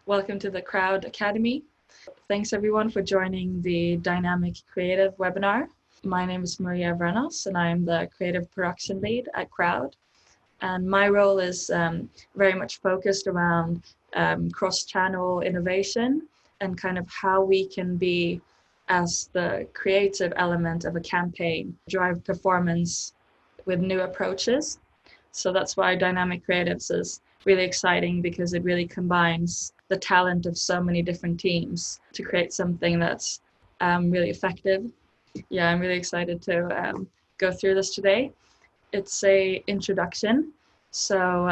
Welcome to the Croud Academy. Thanks everyone for joining the Dynamic Creative webinar. My name is Maria Evrenos and I'm the Creative Production Lead at Croud. And my role is very much focused around cross-channel innovation and kind of how we can be, as the creative element of a campaign, drive performance with new approaches. So that's why Dynamic Creatives is really exciting, because it really combines the talent of so many different teams to create something that's really effective. Yeah, I'm really excited to go through this today. It's a introduction. So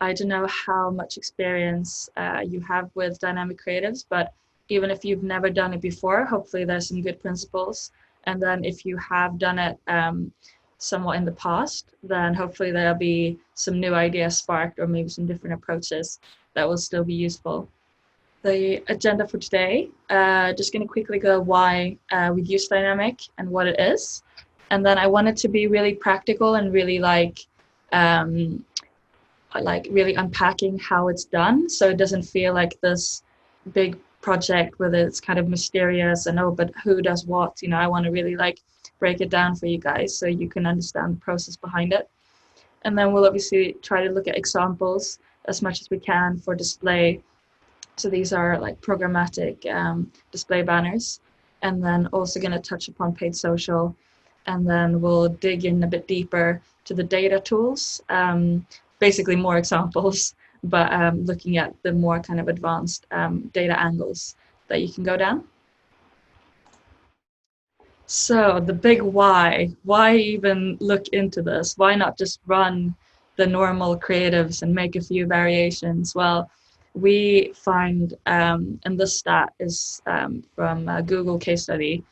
I don't know how much experience you have with Dynamic Creatives, but even if you've never done it before, hopefully there's some good principles. And then if you have done it somewhat in the past, then hopefully there'll be some new ideas sparked, or maybe some different approaches that will still be useful. The agenda for today, just going to quickly go why we use Dynamic and what it is. And then I want it to be really practical and really really unpacking how it's done, so it doesn't feel like this big project where it's kind of mysterious and but who does what, I want to really break it down for you guys so you can understand the process behind it. And then we'll obviously try to look at examples as much as we can for display. So these are like programmatic display banners. And then also going to touch upon paid social. And then we'll dig in a bit deeper to the data tools, basically more examples, but looking at the more kind of advanced data angles that you can go down. So the big why even look into this? Why not just run the normal creatives and make a few variations? Well, we find, and this stat is from a Google case study,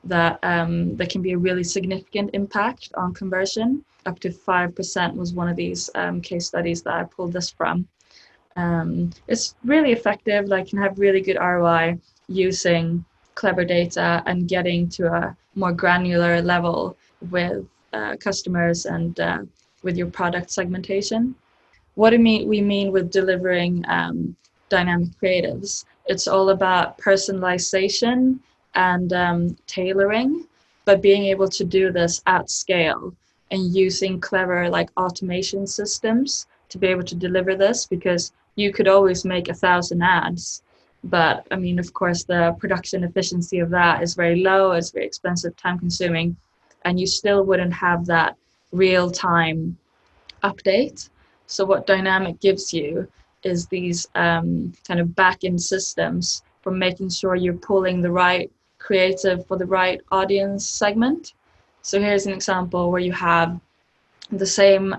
that there can be a really significant impact on conversion. Up to 5% was one of these case studies that I pulled this from. It's really effective, can have really good ROI using clever data and getting to a more granular level with customers and with your product segmentation. What we mean with delivering dynamic creatives, it's all about personalization and tailoring, but being able to do this at scale and using clever automation systems to be able to deliver this, because you could always make 1,000 ads, but I mean, of course, the production efficiency of that is very low, it's very expensive, time consuming, and you still wouldn't have that real-time update. So what Dynamic gives you is these kind of back-end systems for making sure you're pulling the right creative for the right audience segment. So here's an example where you have the same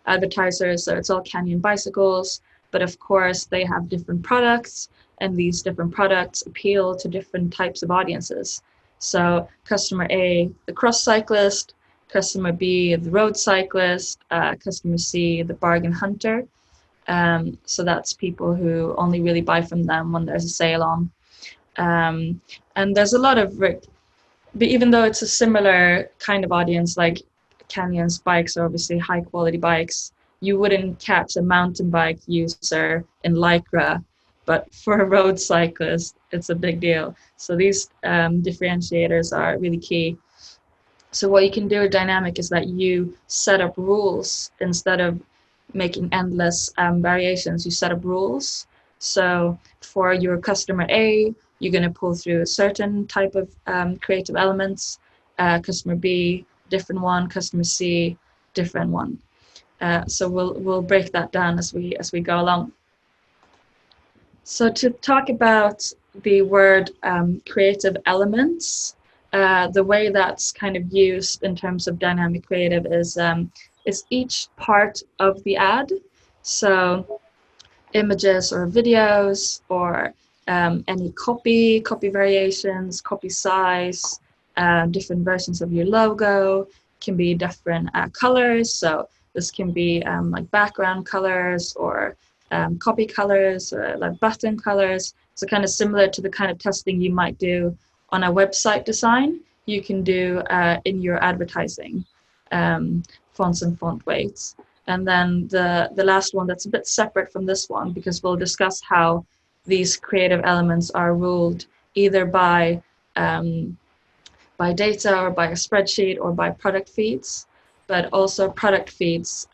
advertisers, so it's all Canyon bicycles, but of course they have different products, and these different products appeal to different types of audiences. So customer A, the cross cyclist; customer B, the road cyclist; customer C, the bargain hunter. So that's people who only really buy from them when there's a sale on. And there's a lot of, but even though it's a similar kind of audience, like Canyon's bikes are obviously high quality bikes, you wouldn't catch a mountain bike user in Lycra, but for a road cyclist, it's a big deal. So these differentiators are really key. So what you can do with Dynamic is that you set up rules instead of making endless variations. You set up rules. So for your customer A, you're going to pull through a certain type of creative elements. Customer B, different one. Customer C, different one. So we'll break that down as we go along. So to talk about the word creative elements, the way that's kind of used in terms of dynamic creative is each part of the ad. So images or videos, or any copy variations, copy size, different versions of your logo, can be different colors. So this can be like background colors, or copy colors, or like button colors. So kind of similar to the kind of testing you might do on a website design, you can do in your advertising, fonts and font weights. And then the last one that's a bit separate from this one, because we'll discuss how these creative elements are ruled either by data or by a spreadsheet or by product feeds, but also product feeds,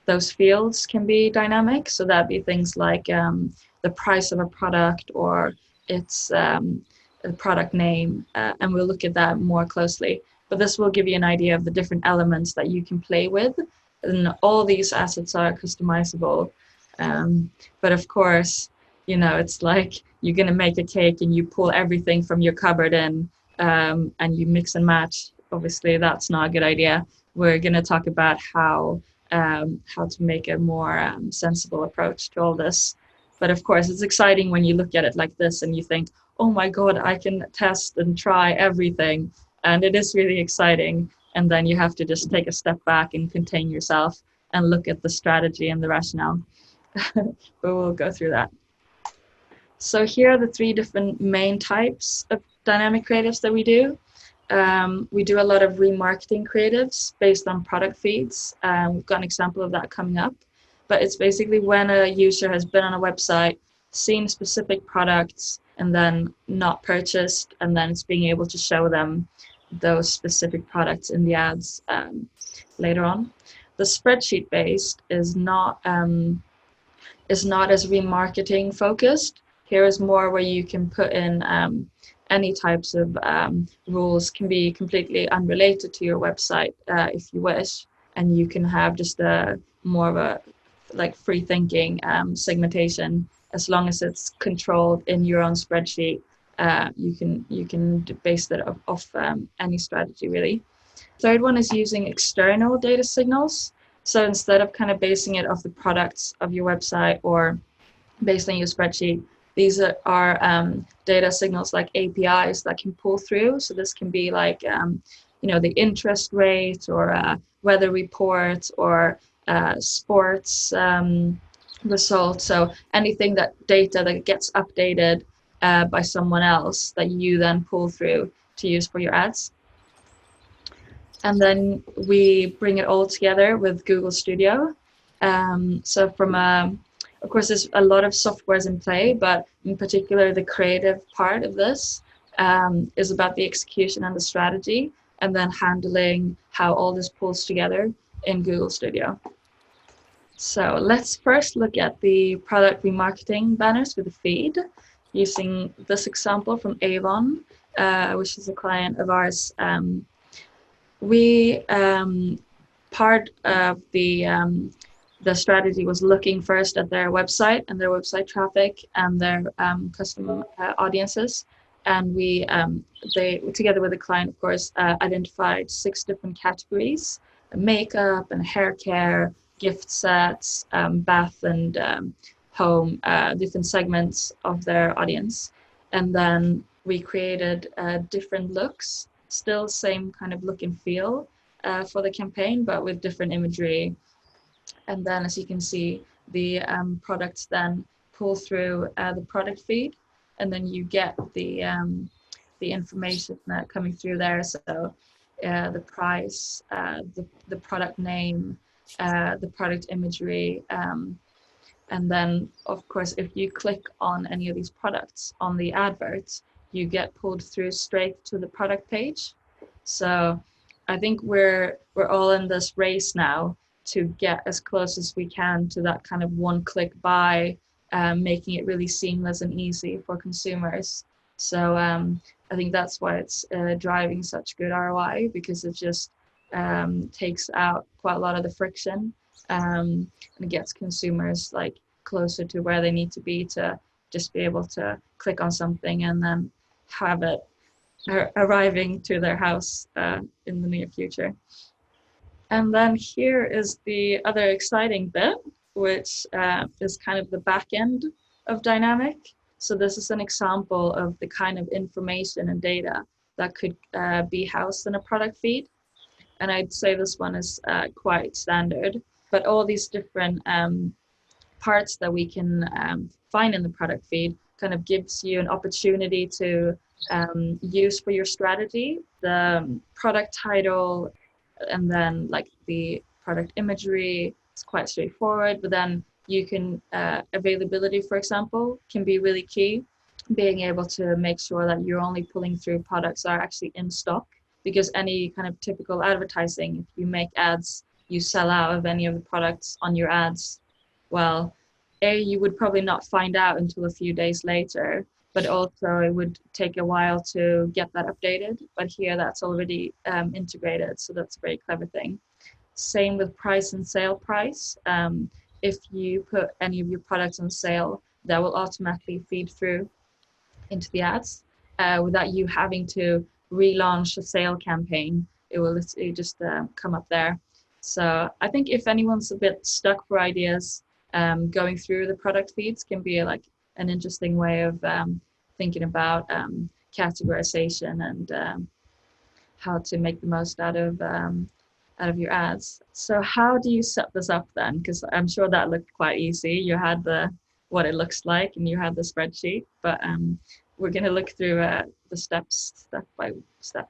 those fields can be dynamic. So that'd be things like the price of a product or its the product name, and we'll look at that more closely. But this will give you an idea of the different elements that you can play with. And all these assets are customizable. But of course, it's like you're going to make a cake and you pull everything from your cupboard in, and you mix and match. Obviously, that's not a good idea. We're going to talk about how to make a more sensible approach to all this. But of course, it's exciting when you look at it like this and you think, oh my God, I can test and try everything. And it is really exciting. And then you have to just take a step back and contain yourself and look at the strategy and the rationale. But we'll go through that. So here are the three different main types of dynamic creatives that we do. We do a lot of remarketing creatives based on product feeds. We've got an example of that coming up. But it's basically when a user has been on a website, seen specific products, and then not purchased, and then it's being able to show them those specific products in the ads later on. The spreadsheet based is not as remarketing focused. Here is more where you can put in any types of rules, can be completely unrelated to your website if you wish, and you can have just a more of a free thinking segmentation. As long as it's controlled in your own spreadsheet, you can base that off any strategy really. Third one is using external data signals. So instead of kind of basing it off the products of your website or based on your spreadsheet, these are data signals like APIs that can pull through. So this can be like, the interest rate or weather reports or sports results. So anything data that gets updated by someone else that you then pull through to use for your ads. And then we bring it all together with Google Studio. So of course, there's a lot of softwares in play, but in particular, the creative part of this is about the execution and the strategy, and then handling how all this pulls together in Google Studio. So let's first look at the product remarketing banners with the feed, using this example from Avon, which is a client of ours. Part of the strategy was looking first at their website and their website traffic and their customer audiences. And they, together with the client, of course, identified 6 different categories: makeup and hair care, gift sets, bath and home, different segments of their audience. And then we created different looks, still same kind of look and feel for the campaign, but with different imagery. And then, as you can see, the products then pull through the product feed, and then you get the information coming through there. So the price, the product name, the product imagery, and then, of course, if you click on any of these products on the adverts, you get pulled through straight to the product page. So I think we're all in this race now to get as close as we can to that kind of one-click buy, making it really seamless and easy for consumers. So I think that's why it's driving such good ROI, because it just takes out quite a lot of the friction, and it gets consumers closer to where they need to be to just be able to click on something and then have it arriving to their house in the near future. And then here is the other exciting bit, which is kind of the back end of dynamic. So this is an example of the kind of information and data that could be housed in a product feed. And I'd say this one is quite standard, but all these different parts that we can find in the product feed kind of gives you an opportunity to use for your strategy. The product title, and then the product imagery, it's quite straightforward, but then you can, availability, for example, can be really key. Being able to make sure that you're only pulling through products that are actually in stock, because any kind of typical advertising, if you make ads, you sell out of any of the products on your ads, well, you would probably not find out until a few days later, but also it would take a while to get that updated. But here that's already integrated, so that's a very clever thing. Same with price and sale price. If you put any of your products on sale, that will automatically feed through into the ads without you having to relaunch a sale campaign. It will literally just come up there. So I think if anyone's a bit stuck for ideas, going through the product feeds can be like an interesting way of thinking about categorization and how to make the most out of your ads. So how do you set this up then? Because I'm sure that looked quite easy. You had the what it looks like and you had the spreadsheet, but we're going to look through the steps step by step.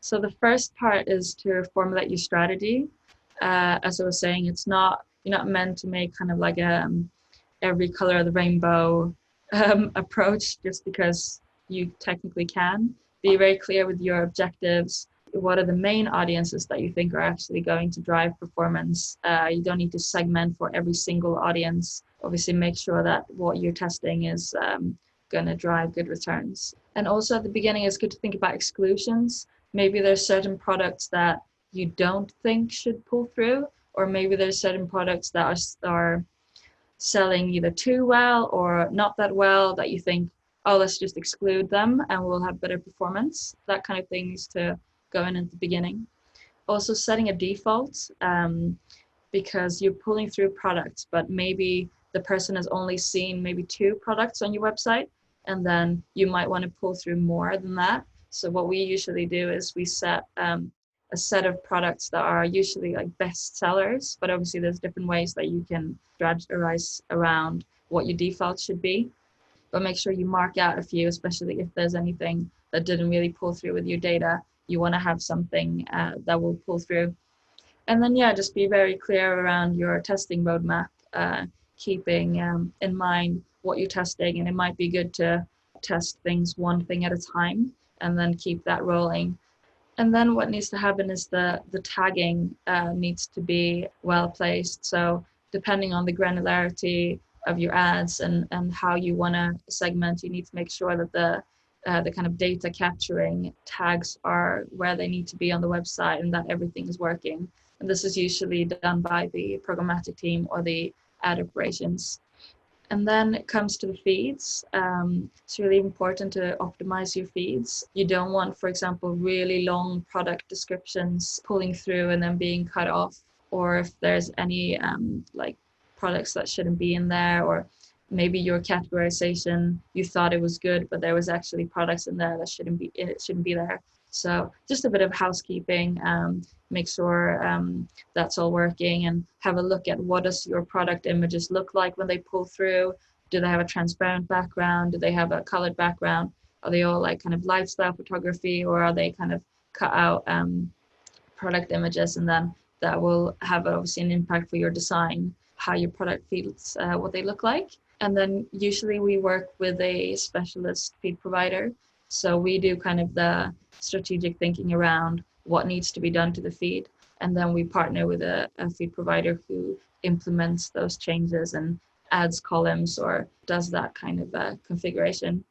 So the first part is to formulate your strategy. As I was saying, you're not meant to make kind of like every color of the rainbow approach just because you technically can. Be very clear with your objectives. What are the main audiences that you think are actually going to drive performance? You don't need to segment for every single audience. Obviously, make sure that what you're testing is going to drive good returns. And also at the beginning, it's good to think about exclusions. Maybe there's certain products that you don't think should pull through, or maybe there's certain products that are selling either too well or not that well that you think, oh, let's just exclude them and we'll have better performance. That kind of thing needs to go in at the beginning. Also setting a default, because you're pulling through products, but maybe the person has only seen maybe 2 products on your website, and then you might want to pull through more than that. So what we usually do is we set a set of products that are usually like best sellers, but obviously there's different ways that you can strategize around what your default should be. But make sure you mark out a few, especially if there's anything that didn't really pull through with your data. You want to have something that will pull through. And then, yeah, just be very clear around your testing roadmap, keeping in mind what you're testing. And it might be good to test things one thing at a time and then keep that rolling. And then what needs to happen is the tagging needs to be well placed. So depending on the granularity of your ads and how you want to segment, you need to make sure that the kind of data capturing tags are where they need to be on the website and that everything is working. And this is usually done by the programmatic team or the ad operations. And then it comes to the feeds. It's really important to optimize your feeds. You don't want, for example, really long product descriptions pulling through and then being cut off, or if there's any like products that shouldn't be in there, or maybe your categorization, you thought it was good, but there was actually products in there that shouldn't be there. So just a bit of housekeeping, make sure that's all working, and have a look at what does your product images look like when they pull through. Do they have a transparent background? Do they have a colored background? Are they all like kind of lifestyle photography, or are they kind of cut out product images? And then that will have obviously an impact for your design, how your product feeds, what they look like. And then usually we work with a specialist feed provider. So we do kind of the strategic thinking around what needs to be done to the feed. And then we partner with a feed provider who implements those changes and adds columns or does that kind of configuration.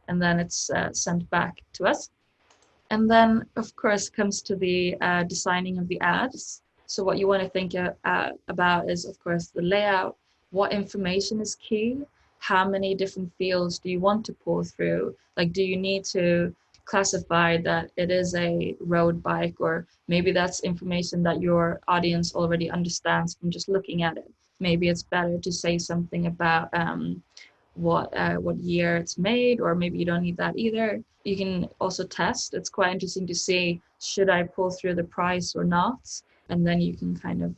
And then it's sent back to us. And then, of course, comes to the designing of the ads. So what you want to think about is, of course, the layout. What information is key? How many different fields do you want to pull through? Like, do you need to classify that it is a road bike, or maybe that's information that your audience already understands from just looking at it? Maybe it's better to say something about what year it's made, or maybe you don't need that either. You can also test. It's quite interesting to see, should I pull through the price or not? And then you can kind of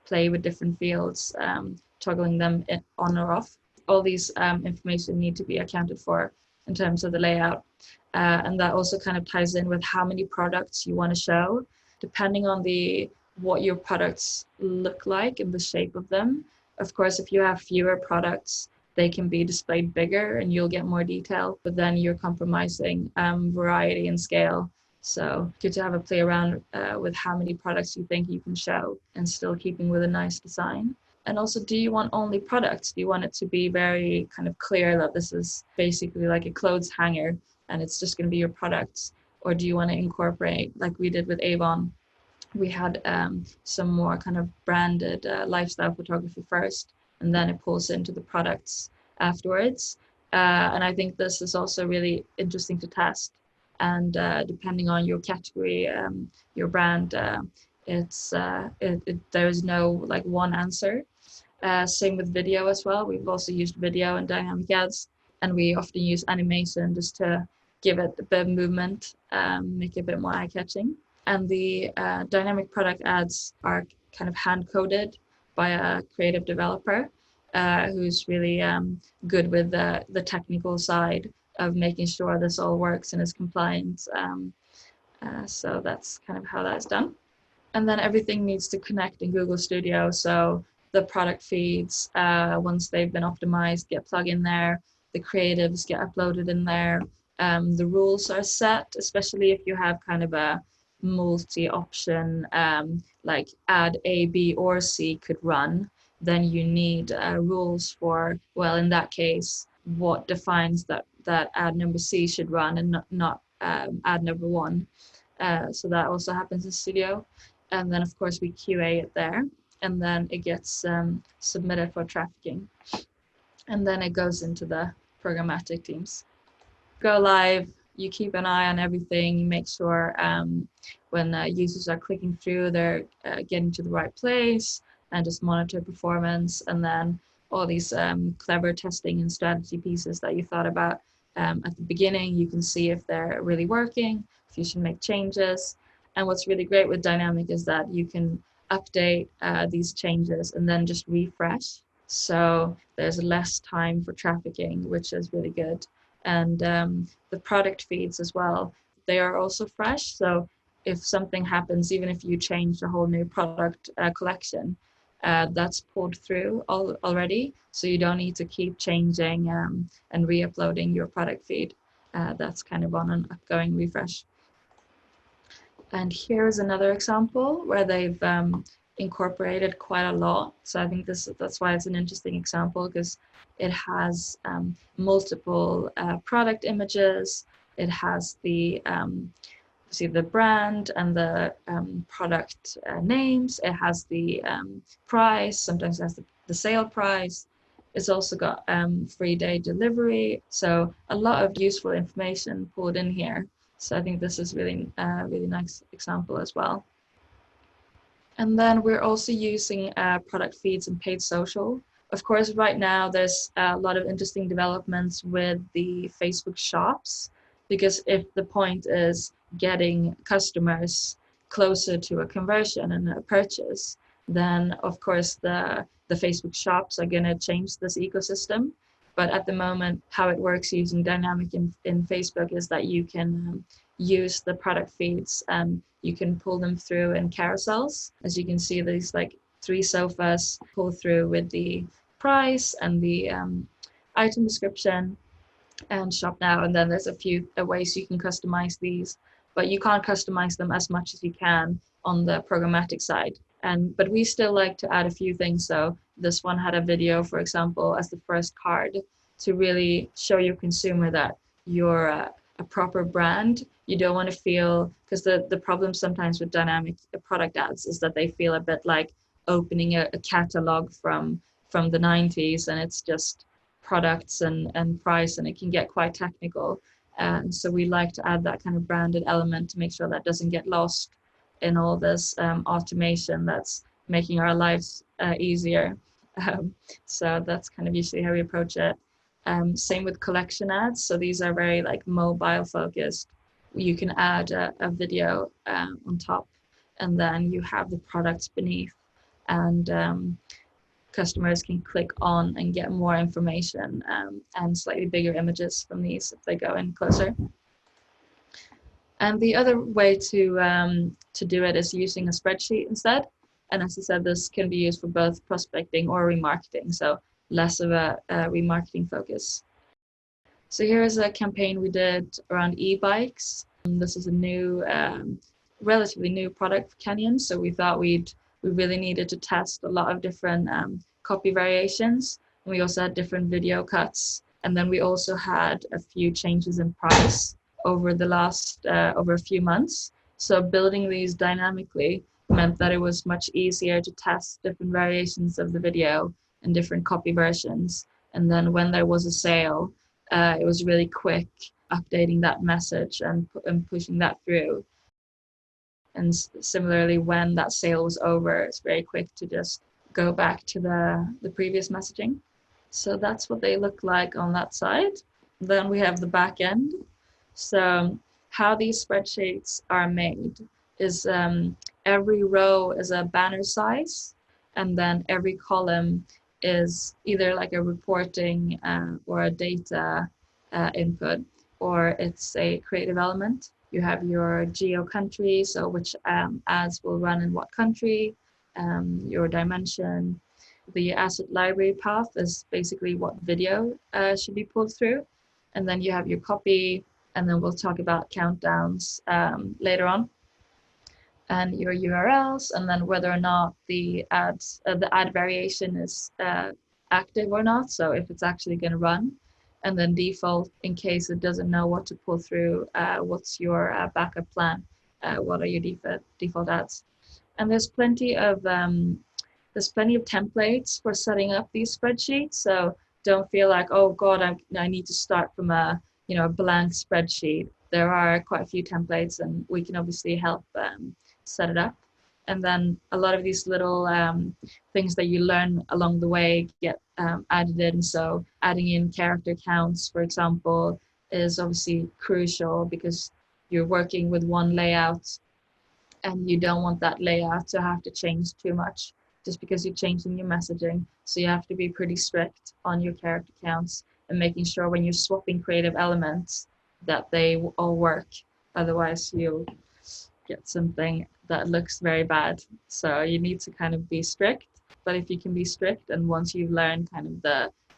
play with different fields, toggling them on or off. All these information need to be accounted for in terms of the layout. And that also kind of ties in with how many products you want to show. Depending on the what your products look like and the shape of them. Of course, if you have fewer products, they can be displayed bigger and you'll get more detail, but then you're compromising variety and scale. So good to have a play around with how many products you think you can show and still keeping with a nice design. And also, do you want only products? Do you want it to be very kind of clear that this is basically like a clothes hanger and it's just going to be your products? Or do you want to incorporate, like we did with Avon, we had some more kind of branded lifestyle photography first, and then it pulls into the products afterwards. And I think this is also really interesting to test. And depending on your category, your brand, there's no like one answer. Same with video as well. We've also used video and dynamic ads, and we often use animation just to give it a bit of movement, make it a bit more eye-catching. And the dynamic product ads are kind of hand-coded by a creative developer who's really good with the technical side of making sure this all works and is compliant. So that's kind of how that's done. And then everything needs to connect in Google Studio. So the product feeds, once they've been optimized, get plugged in there. The creatives get uploaded in there. The rules are set, especially if you have kind of a multi-option, like ad A, B, or C could run, then you need rules for, well, in that case, what defines that ad number C should run and not ad number 1. So that also happens in Studio. And then, of course, we QA it there, and then it gets submitted for trafficking. And then it goes into the programmatic teams. Go live, you keep an eye on everything, you make sure when users are clicking through, they're getting to the right place, and just monitor performance. And then all these clever testing and strategy pieces that you thought about at the beginning, you can see if they're really working, if you should make changes. And what's really great with dynamic is that you can update these changes and then just refresh. So there's less time for trafficking, which is really good. And the product feeds as well, they are also fresh. So if something happens, even if you change a whole new product collection, that's pulled through already. So you don't need to keep changing and re-uploading your product feed. That's kind of on an upgoing refresh. And here's another example where they've incorporated quite a lot. So I think that's why it's an interesting example, because it has multiple product images. It has the brand and the product names. It has the price. Sometimes it has the sale price. It's also got free day delivery. So a lot of useful information pulled in here. So I think this is really nice example as well. And then we're also using product feeds and paid social. Of course, right now there's a lot of interesting developments with the Facebook shops, because if the point is getting customers closer to a conversion and a purchase, then of course the Facebook shops are going to change this ecosystem. But at the moment, how it works using dynamic in Facebook is that you can use the product feeds and you can pull them through in carousels. As you can see, these like 3 sofas pull through with the price and the item description and shop now. And then there's a few ways you can customize these, but you can't customize them as much as you can on the programmatic side. But we still like to add a few things. So this one had a video, for example, as the first card to really show your consumer that you're a proper brand. You don't want to feel, because the problem sometimes with dynamic product ads is that they feel a bit like opening a catalog from the 90s, and it's just products and price, and it can get quite technical. And so we like to add that kind of branded element to make sure that doesn't get lost in all this automation that's making our lives easier. So that's kind of usually how we approach it. Same with collection ads. So these are very like mobile focused. You can add a video on top, and then you have the products beneath, and customers can click on and get more information and slightly bigger images from these if they go in closer. And the other way to do it is using a spreadsheet instead. And as I said, this can be used for both prospecting or remarketing, so less of a remarketing focus. So here's a campaign we did around e-bikes. This is a new, relatively new product for Kenyan, so we thought we really needed to test a lot of different copy variations. And we also had different video cuts, and then we also had a few changes in price over the last over a few months. So building these dynamically meant that it was much easier to test different variations of the video and different copy versions. And then when there was a sale, it was really quick updating that message and pushing that through. And similarly, when that sale was over, it's very quick to just go back to the previous messaging. So that's what they look like on that side. Then we have the back end. So how these spreadsheets are made is every row is a banner size, and then every column is either like a reporting or a data input, or it's a creative element. You have your geo country, so which ads will run in what country, your dimension. The asset library path is basically what video should be pulled through. And then you have your copy, and then we'll talk about countdowns later on. And your URLs, and then whether or not the ad variation is active or not, so if it's actually going to run. And then default, in case it doesn't know what to pull through, what's your backup plan, what are your default ads. And there's plenty of templates for setting up these spreadsheets, so don't feel like, oh god, I need to start from a blank spreadsheet. There are quite a few templates, and we can obviously help set it up. And then a lot of these little things that you learn along the way get added in. So adding in character counts, for example, is obviously crucial because you're working with one layout and you don't want that layout to have to change too much just because you're changing your messaging. So you have to be pretty strict on your character counts and making sure when you're swapping creative elements that they all work. Otherwise you'll get something that looks very bad. So you need to kind of be strict, but if you can be strict and once you've learned kind of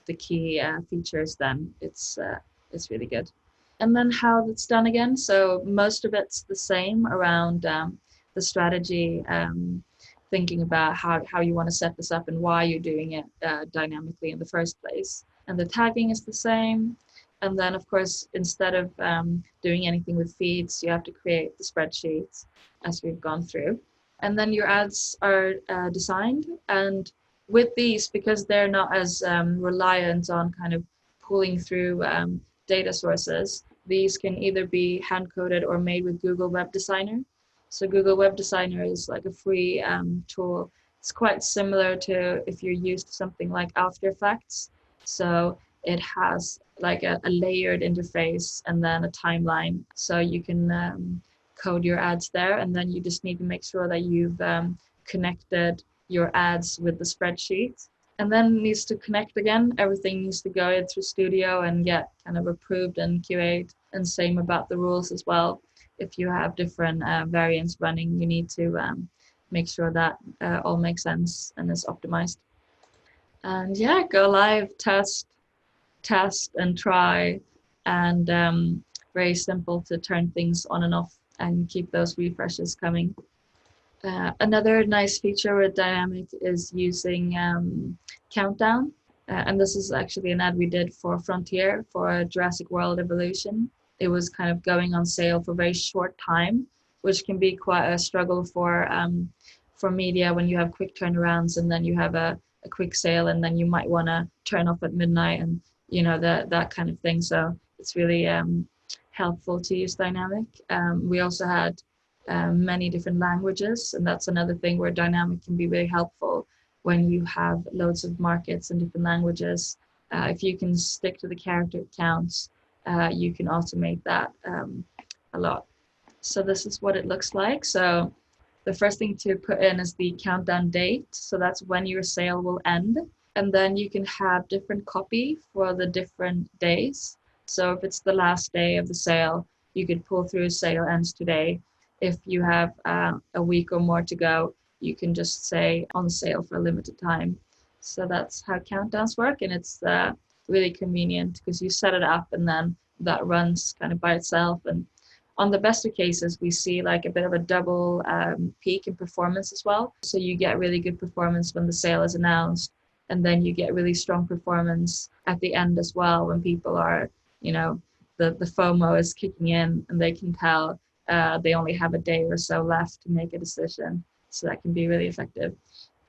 the key features, then it's really good. And then how it's done again. So most of it's the same around the strategy, thinking about how you want to set this up and why you're doing it dynamically in the first place. And the tagging is the same. And then, of course, instead of doing anything with feeds, you have to create the spreadsheets as we've gone through. And then your ads are designed. And with these, because they're not as reliant on kind of pulling through data sources, these can either be hand-coded or made with Google Web Designer. So Google Web Designer is like a free tool. It's quite similar to if you're used to something like After Effects. So it has like a layered interface and then a timeline. So you can code your ads there, and then you just need to make sure that you've connected your ads with the spreadsheet. And then it needs to connect again. Everything needs to go in through Studio and get kind of approved and QA'd. And same about the rules as well. If you have different variants running, you need to make sure that all makes sense and is optimized. And yeah, go live, test and try, and very simple to turn things on and off and keep those refreshes coming. Another nice feature with Dynamic is using countdown, and this is actually an ad we did for Frontier for Jurassic World Evolution. It was kind of going on sale for a very short time, which can be quite a struggle for media when you have quick turnarounds and then you have a quick sale and then you might want to turn off at midnight and that kind of thing. So it's really helpful to use Dynamic. We also had many different languages, and that's another thing where Dynamic can be very helpful when you have loads of markets and different languages. If you can stick to the character counts, you can automate that a lot. So this is what it looks like. So the first thing to put in is the countdown date. So that's when your sale will end. And then you can have different copy for the different days. So if it's the last day of the sale, you could pull through sale ends today. If you have a week or more to go, you can just say on sale for a limited time. So that's how countdowns work, and it's really convenient because you set it up and then that runs kind of by itself. And on the best of cases, we see like a bit of a double peak in performance as well. So you get really good performance when the sale is announced, and then you get really strong performance at the end as well when people are, the FOMO is kicking in and they can tell they only have a day or so left to make a decision. So that can be really effective.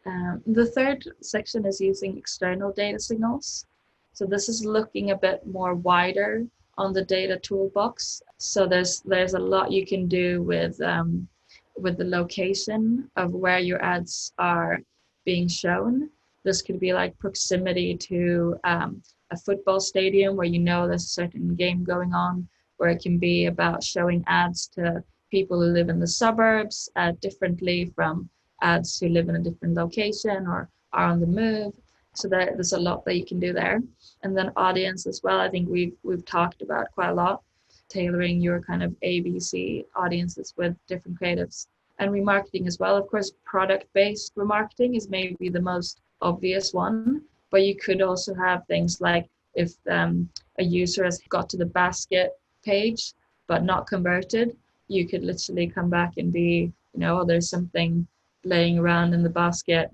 The third section is using external data signals. So this is looking a bit more wider on the data toolbox. So there's a lot you can do with the location of where your ads are being shown. This could be like proximity to a football stadium where there's a certain game going on, or it can be about showing ads to people who live in the suburbs differently from ads who live in a different location or are on the move. So there's a lot that you can do there. And then audience as well. I think we've talked about quite a lot, tailoring your kind of ABC audiences with different creatives. And remarketing as well. Of course, product-based remarketing is maybe the most obvious one, but you could also have things like if a user has got to the basket page but not converted, you could literally come back and be, there's something laying around in the basket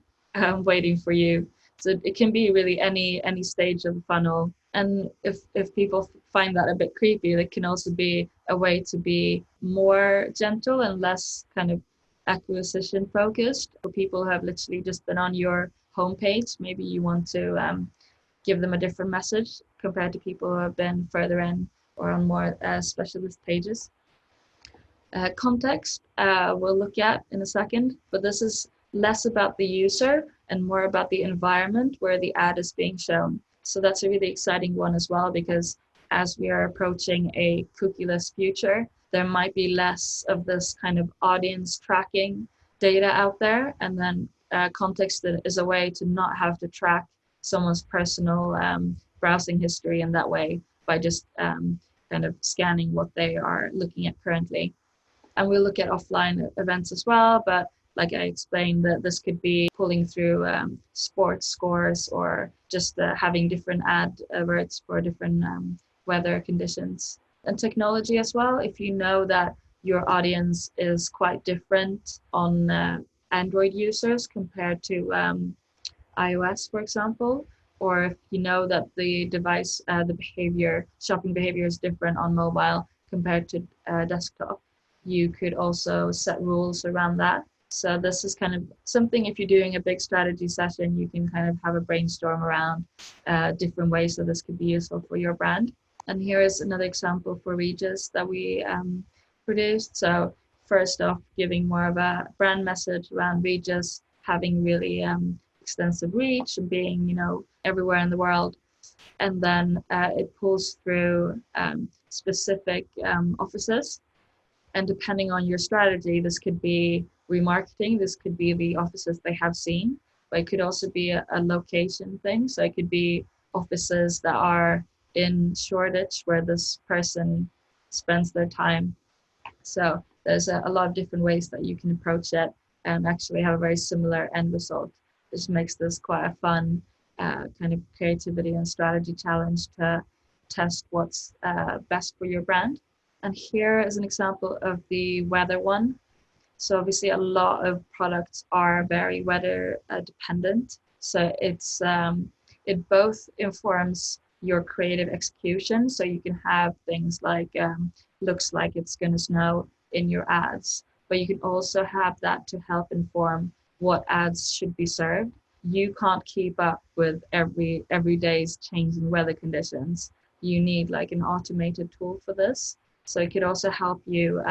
waiting for you. So it can be really any stage of the funnel. And if people find that a bit creepy, it can also be a way to be more gentle and less kind of acquisition focused. For people who have literally just been on your homepage, maybe you want to give them a different message compared to people who have been further in or on more specialist pages. Context we'll look at in a second, but this is less about the user and more about the environment where the ad is being shown. So that's a really exciting one as well, because as we are approaching a cookieless future, there might be less of this kind of audience tracking data out there. And then context is a way to not have to track someone's personal browsing history in that way by just kind of scanning what they are looking at currently. And we'll look at offline events as well, but like I explained, that this could be pulling through sports scores or just having different ad alerts for different weather conditions. And technology as well, if you know that your audience is quite different on Android users compared to iOS, for example, or if you know that the device, shopping behavior is different on mobile compared to desktop, you could also set rules around that. So this is kind of something, if you're doing a big strategy session, you can kind of have a brainstorm around different ways that this could be useful for your brand. And here is another example for Regus that we produced. So first off, giving more of a brand message around Regus, having really extensive reach and being, everywhere in the world. And then it pulls through specific offices. And depending on your strategy, this could be remarketing, this could be the offices they have seen, but it could also be a location thing. So it could be offices that are in Shoreditch where this person spends their time. So there's a lot of different ways that you can approach it and actually have a very similar end result, which makes this quite a fun kind of creativity and strategy challenge to test what's best for your brand. And here is an example of the weather one. So obviously a lot of products are very weather dependent. So it both informs your creative execution. So you can have things like looks like it's going to snow in your ads, but you can also have that to help inform what ads should be served. You can't keep up with every day's changing weather conditions. You need like an automated tool for this. So it could also help you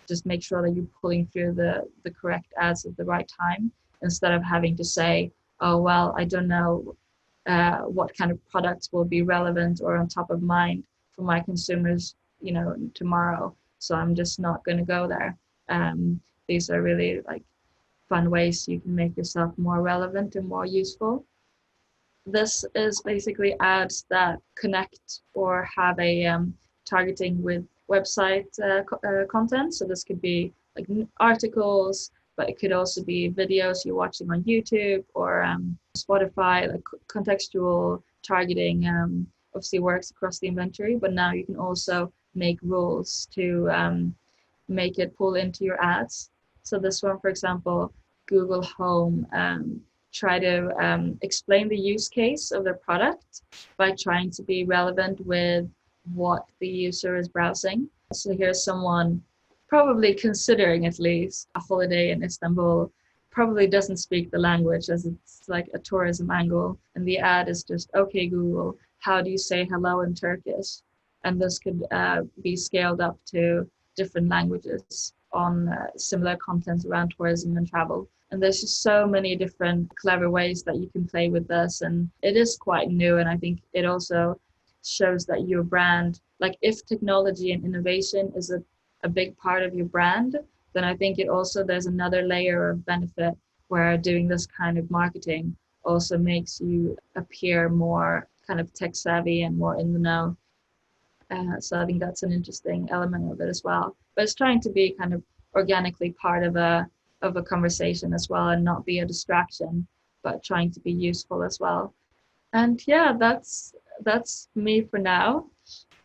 just make sure that you're pulling through the correct ads at the right time, instead of having to say, oh, well, I don't know what kind of products will be relevant or on top of mind for my consumers, tomorrow. So I'm just not going to go there. These are really like fun ways you can make yourself more relevant and more useful. This is basically ads that connect or have a targeting with website content. So this could be like articles, but it could also be videos you're watching on YouTube or Spotify. Like contextual targeting obviously works across the inventory, but now you can also make rules to make it pull into your ads. So this one, for example, Google Home, try to explain the use case of their product by trying to be relevant with what the user is browsing. So here's someone probably considering at least a holiday in Istanbul, probably doesn't speak the language as it's like a tourism angle. And the ad is just, okay, Google, how do you say hello in Turkish? And this could be scaled up to different languages on similar content around tourism and travel. And there's just so many different clever ways that you can play with this. And it is quite new. And I think it also shows that your brand, like if technology and innovation is a big part of your brand, then I think it also, there's another layer of benefit where doing this kind of marketing also makes you appear more kind of tech savvy and more in the know. So I think that's an interesting element of it as well. But it's trying to be kind of organically part of a conversation as well and not be a distraction, but trying to be useful as well. And yeah, that's me for now.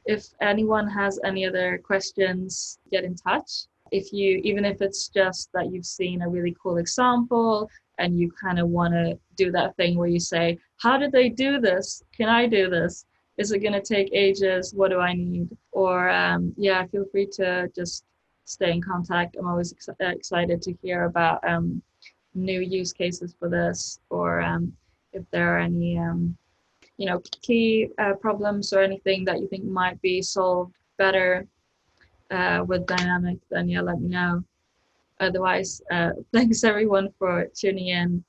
If anyone has any other questions, get in touch. Even if it's just that you've seen a really cool example and you kind of want to do that thing where you say, how did they do this? Can I do this? Is it going to take ages? What do I need? Or yeah, feel free to just stay in contact. I'm always excited to hear about new use cases for this, or if there are any key problems or anything that you think might be solved better with Dynamic, then yeah, let me know. Otherwise, thanks everyone for tuning in.